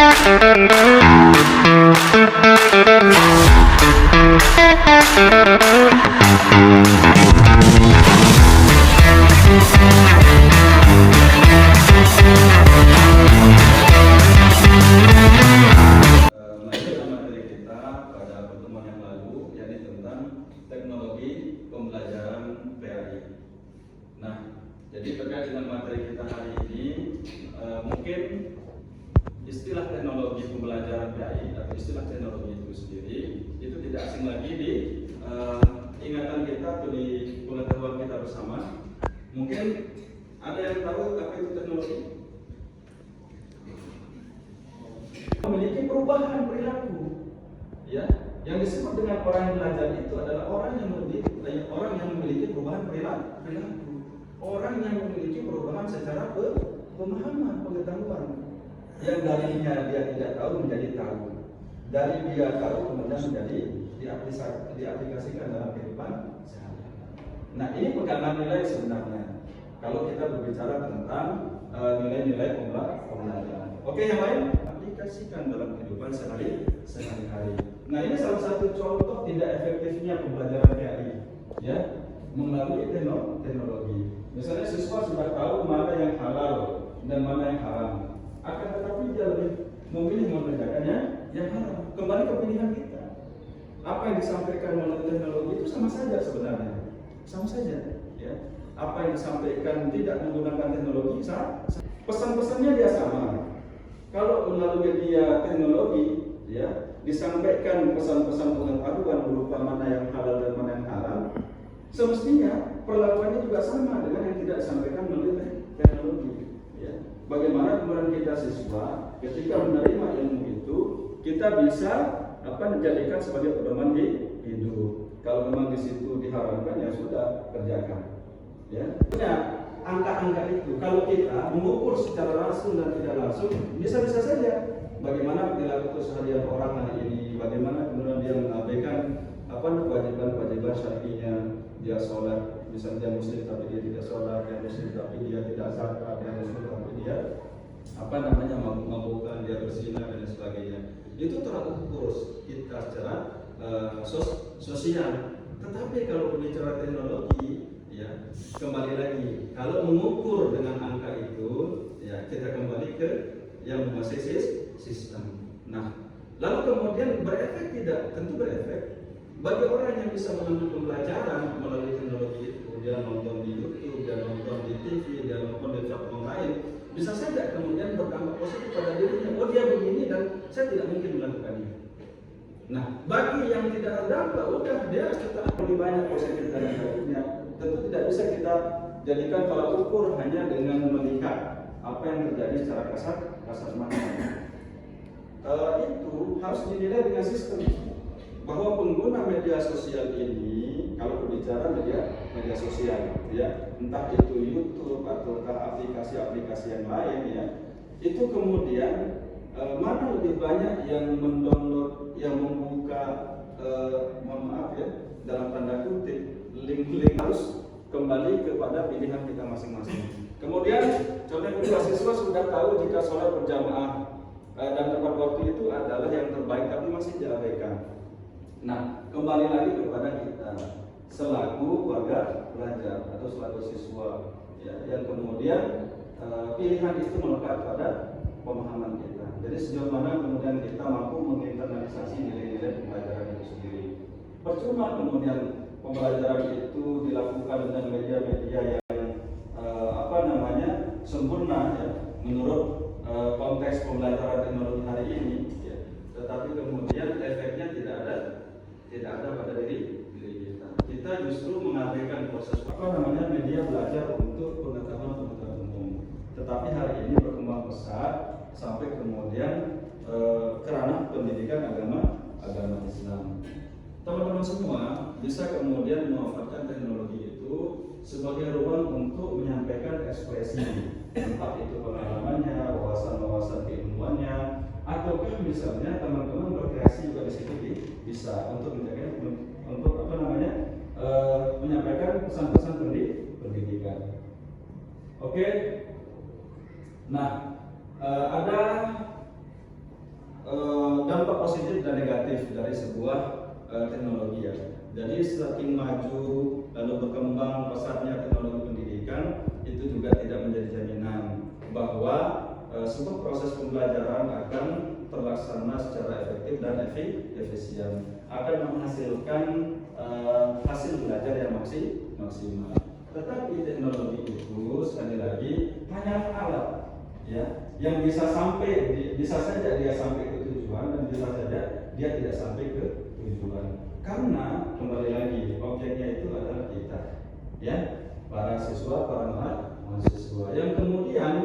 teknologi pembelajaran PAI. Nah, jadi terkait dengan materi kita hari ini, mungkin istilah teknologi pembelajaran PAI atau istilah teknologi itu sendiri itu tidak asing lagi di ingatan kita atau di pengetahuan kita bersama. Mungkin ada yang tahu apa itu teknologi? Memiliki perubahan perilaku, ya. Yang disebut dengan orang yang belajar itu adalah orang yang memiliki perubahan perilaku, orang yang memiliki perubahan secara pemahaman, pengetahuan. Yang darinya dia tidak tahu menjadi tahu, dari dia tahu kemudian menjadi diaplikasikan dalam kehidupan sehari-hari. Nah, ini pegangan nilai sebenarnya. Kalau kita berbicara tentang nilai-nilai pembelajaran. Oke, yang lain aplikasikan dalam kehidupan sehari-hari. Nah, ini salah satu contoh tidak efektifnya pembelajaran PAI, ya, melalui teknologi. Misalnya siswa sudah tahu mana yang halal dan mana yang haram, akan tetapi dia lebih memilih mengerjakannya yang haram. Kembali ke pilihan kita. Apa yang disampaikan melalui teknologi itu sama saja sebenarnya, sama saja, ya. Apa yang disampaikan tidak menggunakan teknologi, pesan-pesannya dia sama. Kalau melalui media teknologi, ya, disampaikan pesan-pesan pengetahuan berupa mana yang halal dan mana yang haram, semestinya perlakuannya juga sama dengan yang tidak disampaikan melalui teknologi, ya. Bagaimana kemudian kita siswa ketika menerima ilmu itu kita bisa dijadikan sebagai pedoman hidup. Kalau memang di situ diharamkan, ya sudah, kerjakan, ya. Angka-angka itu kalau kita mengukur secara langsung dan tidak langsung, bisa-bisa saja bagaimana perilaku keseharian orang hari ini, bagaimana kemudian dia mengabaikan kewajiban-kewajiban syar'inya. Dia sholat, misalnya dia muslim tapi dia tidak sholat, dia muslim tapi dia tidak zakat, dia muslim tapi dia mabuk-mabukan, dia berzina dan sebagainya. Itu terukur kita secara sosial. Tetapi kalau berbicara teknologi, ya, kembali lagi, kalau mengukur dengan angka itu, ya, kita kembali ke yang menguasai sistem. Nah, lalu kemudian berefek tidak? Tentu berefek. Bagi orang yang bisa mengambil pembelajaran melalui teknologi itu, dia nonton di YouTube, dia nonton di TV, dia nonton di platform lain, bisa saja kemudian berdampak positif pada dirinya. Oh, dia begini dan saya tidak mungkin melakukannya. Nah, bagi yang tidak terdampak, udah dia kita lebih banyak positif dan negatifnya. Tentu tidak bisa kita jadikan tolak ukur hanya dengan melihat apa yang terjadi secara kasat mata. Itu harus dinilai dengan sistem bahwa pengguna media sosial ini, kalau berbicara media sosial, ya, entah itu YouTube ataukah aplikasi-aplikasi yang lain, ya, itu kemudian mana lebih banyak yang mendownload, yang membuka, mohon maaf ya, dalam tanda kutip, link-link, harus kembali kepada pilihan kita masing-masing. Kemudian contoh kedua, siswa sudah tahu jika sholat berjamaah dan tepat waktu itu adalah yang terbaik, tapi masih diabaikan. Nah, kembali lagi kepada kita selaku warga belajar atau selaku siswa, ya, yang kemudian pilihan itu melekat pada pemahaman kita. Jadi sejauh mana kemudian kita mampu menginternalisasi nilai-nilai pembelajaran itu sendiri. Percuma kemudian pembelajaran itu dilakukan dengan media-media yang sempurna, ya, menurut konteks pembelajaran teknologi hari ini, ya. Tetapi kemudian efeknya tidak ada pada diri kita. Kita justru mengabaikan proses media belajar untuk pengetahuan umum. Tetapi hari ini berkembang pesat sampai kemudian ke ranah pendidikan agama Islam. Teman-teman semua bisa kemudian memanfaatkan teknologi itu sebagai ruang untuk menyampaikan ekspresi, entah itu pengalamannya, wawasan-wawasan keilmuannya, ataukah misalnya teman-teman berkreasi juga di situ bisa untuk menyampaikan pesan-pesan pendidikan. Oke. Nah, ada dampak positif dan negatif dari sebuah teknologi ya. Jadi semakin maju lalu berkembang pesatnya teknologi pendidikan, itu juga tidak menjadi jaminan bahwa sebuah proses pembelajaran akan terlaksana secara efektif dan efisien, akan menghasilkan hasil belajar yang maksimal. Tetapi teknologi itu sekali lagi hanya alat ya, yang bisa saja dia sampai ke tujuan dan bisa saja dia tidak sampai ke tujuan. Karena kembali lagi objeknya itu adalah kita, ya, para siswa, para mahasiswa. Yang kemudian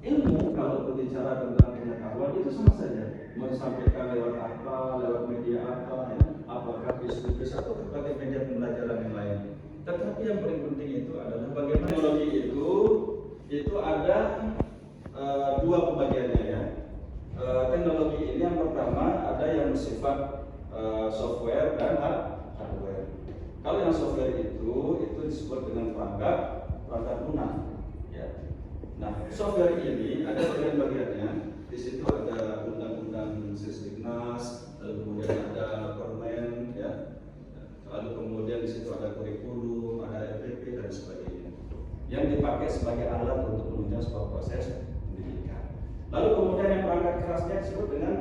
ilmu kalau berbicara tentang pengetahuan itu sama saja, mau disampaikan lewat apa, lewat media apa, ya, apakah Facebook atau berbagai media pembelajaran yang lain. Tetapi yang paling penting itu adalah bagaimana teknologi itu ada dua pembagiannya ya. Teknologi ini yang pertama ada yang bersifat software dan hardware. Kalau yang software itu disebut dengan perangkat lunak. Ya. Nah, software ini ada bagian-bagiannya. Di situ ada undang-undang Sisdiknas, lalu kemudian ada permen, ya. Lalu kemudian di situ ada kurikulum, ada RPP dan sebagainya. Yang dipakai sebagai alat untuk menunjang sebuah proses pendidikan. Lalu kemudian yang perangkat kerasnya disebut dengan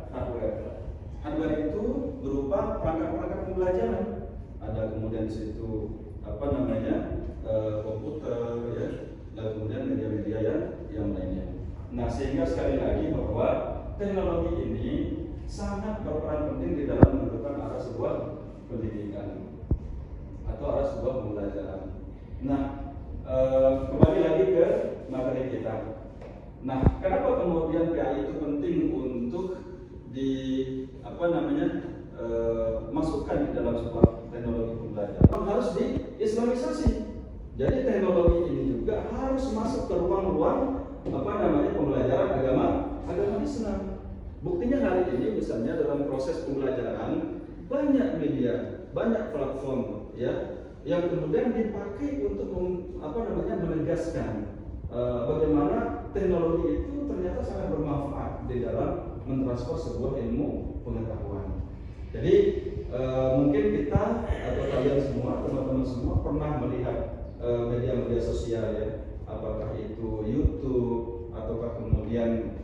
hardware. Hardware itu berupa perangkat-perangkat pembelajaran. Ada kemudian di situ komputer, ya, dan kemudian media-media yang lainnya. Nah, sehingga sekali lagi bahwa teknologi ini sangat berperan penting di dalam menentukan arah sebuah pendidikan atau arah sebuah pembelajaran. Nah, kembali lagi ke materi kita. Nah, kenapa kemudian PAI itu penting untuk masukkan di dalam sebuah teknologi pembelajaran? Harus diislamisasi. Jadi teknologi ini juga harus masuk ke ruang-ruang pembelajaran agama Islam. Buktinya hari ini misalnya dalam proses pembelajaran banyak media, banyak platform ya yang kemudian dipakai untuk menegaskan bagaimana teknologi itu ternyata sangat bermanfaat di dalam mentransfer sebuah ilmu pengetahuan. Jadi mungkin kita atau kalian semua, teman-teman semua pernah melihat media-media sosial ya, apakah itu YouTube ataukah kemudian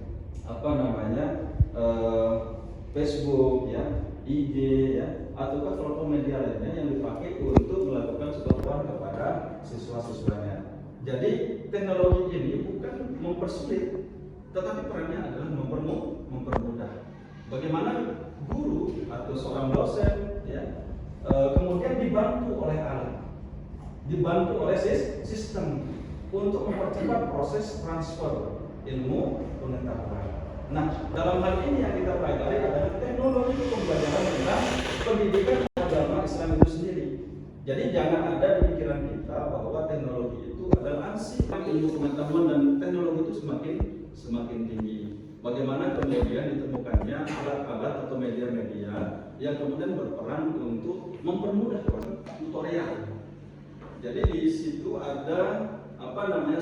Facebook ya, IG ya, ataukah platform media lainnya yang dipakai untuk melakukan sesuatu kepada siswa-siswanya. Jadi teknologi ini bukan mempersulit, tetapi perannya adalah mempermudah. Bagaimana guru atau seorang dosen ya, kemudian dibantu oleh alat, dibantu oleh sistem untuk mempercepat proses transfer ilmu pengetahuan. Nah, dalam hal ini yang kita pelajari adalah teknologi pembelajaran tentang pendidikan agama Islam itu sendiri. Jadi jangan ada di pikiran kita bahwa teknologi itu adalah ansih ilmu pengetahuan dan teknologi itu semakin tinggi. Bagaimana kemudian ditemukannya alat-alat atau media-media yang kemudian berperan untuk mempermudah tutorial. Jadi di situ ada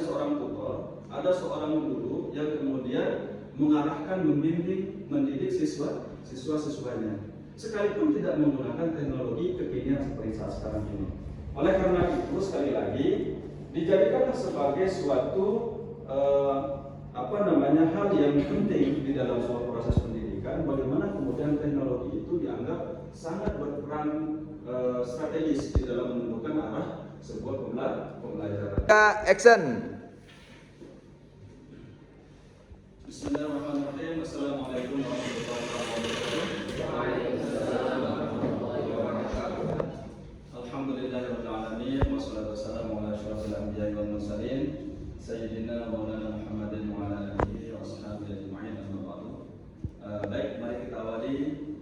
seorang tutor, ada seorang guru yang kemudian mengarahkan, membimbing, mendidik siswa-siswanya, sekalipun tidak menggunakan teknologi kekinian seperti saat sekarang ini. Oleh karena itu sekali lagi dijadikanlah sebagai suatu hal yang penting di dalam sebuah proses pendidikan. Bagaimana kemudian teknologi itu dianggap sangat berperan strategis di dalam menentukan arah sebuah pembelajaran. Action. Bismillahirrahmanirrahim. Assalamualaikum warahmatullahi wabarakatuh. Alhamdulillahirabbil alamin wassalatu wassalamu ala asyrofil anbiya'i wal mursalin sayyidina maulana Muhammadin wa ala alihi wa ashabihi ajma'in. Amma ba'du. Baik, mari kita awali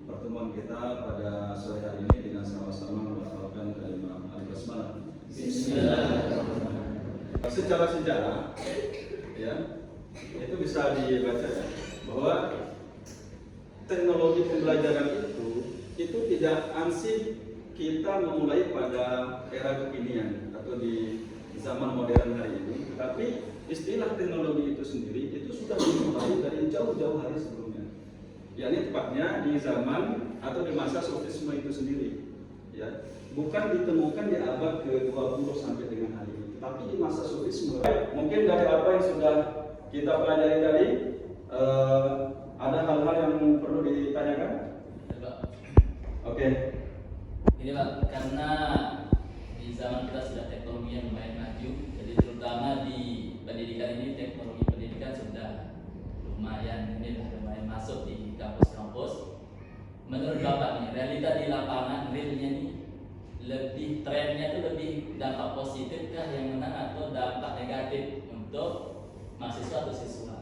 pertemuan kita pada sore hari ini dengan sama-sama melafalkan kalimat al-basmalah. Bismillahirrahmanirrahim. Secara sejarah ya, itu bisa dibaca ya, bahwa teknologi pembelajaran itu tidak ansih kita memulai pada era kekinian atau di zaman modern hari ini, tapi istilah teknologi itu sendiri itu sudah dimulai dari jauh-jauh hari sebelumnya. Ya, ini tepatnya di zaman atau di masa sofisme itu sendiri. Ya, bukan ditemukan di abad ke-20 sampai dengan hari ini, tapi di masa sofisme. Mungkin dari apa yang sudah kita pelajari tadi, ada hal-hal yang perlu ditanyakan? Oke. Ini Pak, karena di zaman kita sudah teknologi yang lumayan maju, jadi terutama di pendidikan ini teknologi pendidikan sudah lumayan masuk di kampus-kampus. Menurut Bapak nih, realita di lapangan realnya nih lebih trennya itu lebih dampak positif kah yang menang atau dampak negatif untuk mahasiswa atau siswa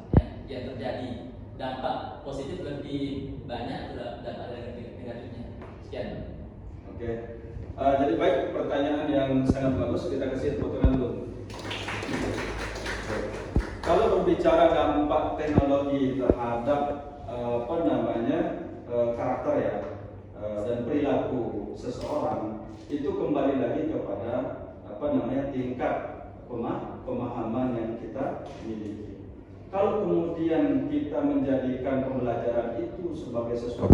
yang terjadi? Dampak positif lebih banyak atau dampak negatifnya? Sekian. Oke. Jadi baik, pertanyaan yang sangat bagus, kita kasih potongan dulu. Kalau berbicara dampak teknologi terhadap karakter ya dan perilaku seseorang, itu kembali lagi kepada tingkat pemahaman yang kita miliki. Kalau kemudian kita menjadikan pembelajaran itu sebagai sesuatu.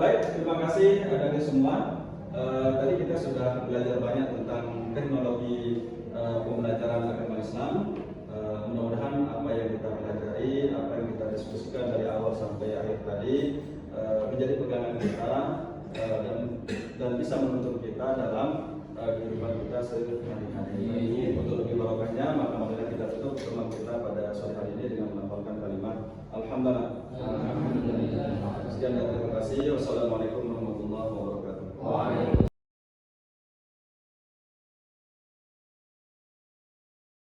Baik, terima kasih dari semua. Tadi kita sudah belajar banyak tentang teknologi pembelajaran agama Islam. Mudah-mudahan apa yang kita pelajari, apa yang kita diskusikan dari awal sampai akhir tadi menjadi pegangan kita dan bisa menuntun kita dalam kehidupan kita sehari-hari ini. Untuk lebih barokahnya, maka marilah kita tutup pertemuan kita pada sore hari ini dengan melafalkan kalimat Alhamdulillah. Sekian dan terima kasih. Wassalamualaikum warahmatullahi wabarakatuh.